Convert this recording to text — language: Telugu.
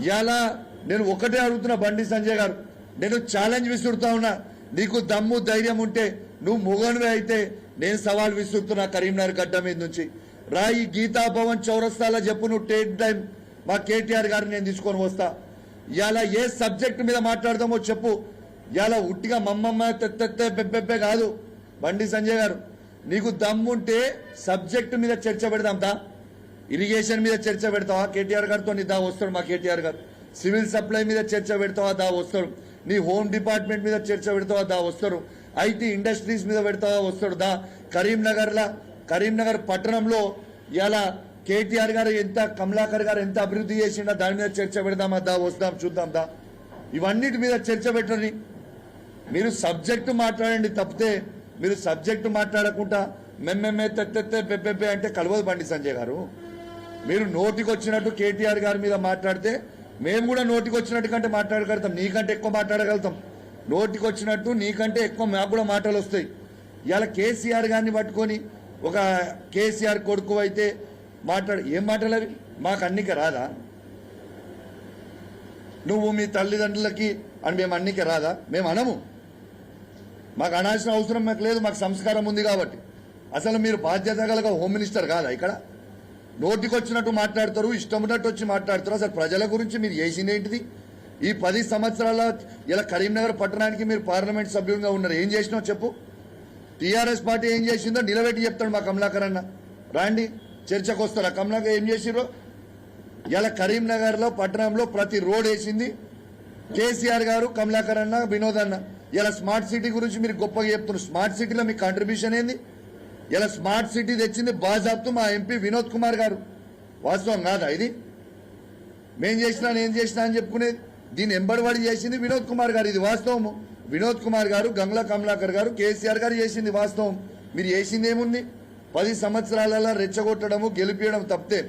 ఇలా నేను ఒకటే అడుగుతున్నా బండి సంజయ్ గారు, నేను ఛాలెంజ్ విసురుతా ఉన్నా. నీకు దమ్ము ధైర్యం ఉంటే నువ్వు మొగనివే అయితే నేను సవాల్ విసురుతున్నా కరీంనగర్ గడ్డ మీద నుంచి రా. ఈ గీతా భవన్ చౌరస్తాలో చెప్పు, నువ్వు టేక్ టైం మా కేటీఆర్ గారిని నేను తీసుకొని వస్తా. ఇలా ఏ సబ్జెక్ట్ మీద మాట్లాడదామో చెప్పు. ఇలా ఉట్టిగా మమ్మమ్మ తెత్తే పెబ్బెబ్బే కాదు. బండి సంజయ్ గారు, నీకు దమ్ముంటే సబ్జెక్ట్ మీద చర్చ పెడదాం దా. ఇరిగేషన్ మీద చర్చ పెడతావా కేటీఆర్ గారితో, నీ దా వస్తాడు మా కేటీఆర్ గారు. సివిల్ సప్లై మీద చర్చ పెడతావా, దా వస్తాడు. నీ హోమ్ డిపార్ట్మెంట్ మీద చర్చ పెడతావా, దా వస్తాడు. ఐటీ ఇండస్ట్రీస్ మీద పెడతావా, వస్తాడు దా. కరీంనగర్ పట్టణంలో ఇలా కేటీఆర్ గారు ఎంత, కమలాకర్ గారు ఎంత అభివృద్ధి చేసిండా దాని మీద చర్చ పెడదామా, దా వస్తాం చూద్దాం దా. ఇవన్నిటి మీద చర్చ పెట్టండి. మీరు సబ్జెక్టు మాట్లాడండి తప్పితే మీరు సబ్జెక్టు మాట్లాడకుండా మెమ్మెమ్మే తెత్తెత్తే పెబ్బెబ్బే అంటే కలవదు బండి సంజయ్ గారు. మీరు నోటికి వచ్చినట్టు కేటీఆర్ గారి మీద మాట్లాడితే మేము కూడా నోటికి వచ్చినట్టు కంటే మాట్లాడగలుగుతాం, నీకంటే ఎక్కువ మాట్లాడగలుగుతాం. నోటికి వచ్చినట్టు నీకంటే ఎక్కువ మాకు కూడా మాటలు వస్తాయి. ఇలా కేసీఆర్ గారిని పట్టుకొని ఒక కేసీఆర్ కొడుకు అయితే ఏం మాటలు అవి? మాకు అన్నిక రాదా? నువ్వు మీ తల్లిదండ్రులకి అని మేము అన్నిక రాదా? మేము అనము. మాకు అనాల్సిన అవసరం మాకు లేదు, మాకు సంస్కారం ఉంది కాబట్టి. అసలు మీరు బాధ్యత గల హోమ్ మినిస్టర్ కాదా? ఇక్కడ నోటికి వచ్చినట్టు మాట్లాడతారు, ఇష్టం ఉన్నట్టు వచ్చి మాట్లాడతారు. అసలు ప్రజల గురించి మీరు చేసింది ఏంటిది? ఈ 10 సంవత్సరాల ఇలా కరీంనగర్ పట్టణానికి మీరు పార్లమెంట్ సభ్యులుగా ఉన్నారు, ఏం చేసినావు చెప్పు. టీఆర్ఎస్ పార్టీ ఏం చేసిందో నిలబెట్టి చెప్తాడు మా కమలాకర్ అన్న. రాండి చర్చకు వస్తారా? కమలాకర్ ఏం చేసిరో. ఇలా కరీంనగర్లో పట్టణంలో ప్రతి రోడ్ వేసింది కేసీఆర్ గారు, కమలాకర్ అన్న, వినోద్ అన్న. ఇలా స్మార్ట్ సిటీ గురించి మీరు గొప్పగా చెప్తున్నారు. స్మార్ట్ సిటీలో మీ కాంట్రిబ్యూషన్ ఏంది? ఇలా స్మార్ట్ సిటీ తెచ్చింది బాజాబ్తు మా ఎంపీ వినోద్ కుమార్ గారు. వాస్తవం కాదా ఇది? నేను చేసినా అని చెప్పుకునేది. దీన్ని ఎంబడివాడి చేసింది వినోద్ కుమార్ గారు, ఇది వాస్తవము. వినోద్ కుమార్ గారు, గంగ్లా కమలాకర్ గారు, కేసీఆర్ గారు చేసింది వాస్తవం. మీరు చేసింది ఏముంది? 10 సంవత్సరాలలో రెచ్చగొట్టడము, గెలిపించడం తప్పితే